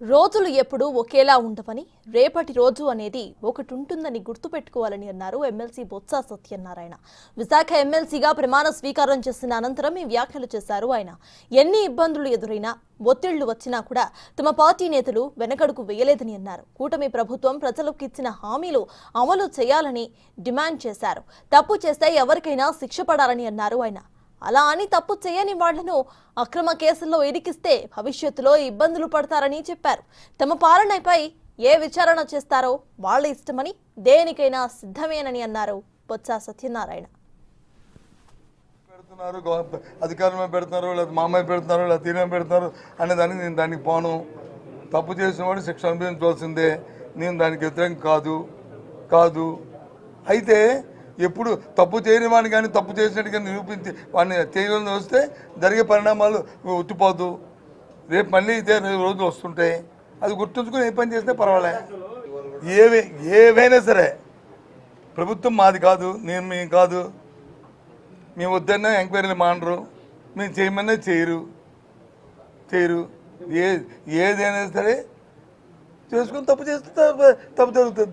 రోజులు ఎప్పుడూ ఒకేలా ఉండవని, రేపటి రోజు అనేది ఒకటి ఉంటుందని గుర్తుపెట్టుకోవాలని అన్నారు ఎమ్మెల్సీ బొత్స సత్యనారాయణ. విశాఖ ఎమ్మెల్సీగా ప్రమాణ స్వీకారం చేసిన అనంతరం ఈ వ్యాఖ్యలు చేశారు ఆయన. ఎన్ని ఇబ్బందులు ఎదురైనా, ఒత్తిళ్లు వచ్చినా కూడా తమ పార్టీ నేతలు వెనకడుగు వేయలేదని అన్నారు. కూటమి ప్రభుత్వం ప్రజలకు ఇచ్చిన హామీలు అమలు చేయాలని డిమాండ్ చేశారు. తప్పు చేస్తే ఎవరికైనా శిక్ష పడాలని అన్నారు ఆయన. అలా అని తప్పు చేయని వాళ్లను అక్రమ కేసుల్లో ఇరికిస్తే భవిష్యత్తులో ఇబ్బందులు పడతారని చెప్పారు. తమ పాలనపై ఏ విచారణ చేస్తారో వాళ్ళ ఇష్టమని, దేనికైనా సిద్ధమేనని అన్నారు బొత్స సత్యనారాయణ. అధికారంలో పెడుతున్నారు, లేదా మా అమ్మాయి పెడుతున్నారు, లేదా తీరం పెడుతున్నారు అనే దానికి నేను దానికి పోను. తప్పు చేసిన వాడు శిక్ష అనుభవించవలసిందే. నేను దానికి వ్యతిరేకం కాదు. అయితే ఎప్పుడు తప్పు చేయని వాడిని కానీ తప్పు చేసినట్టుగా నిరూపించి వాడిని చేయగలని వస్తే జరిగే పరిణామాలు ఉట్టిపోదు. రేపు మళ్ళీ ఇదే రోజులు వస్తుంటాయి. అది గుర్తుంచుకుని ఏ పని చేస్తే పర్వాలే. ఏవైనా సరే ప్రభుత్వం మాది కాదు, మేము కాదు. మేము వద్దన్నా ఎంక్వైరీలు మానరు, మేము చేయమన్నా చేయరు. ఏదైనా సరే చేసుకుని తప్పు చేస్తే తప్పు జరుగుతుంది.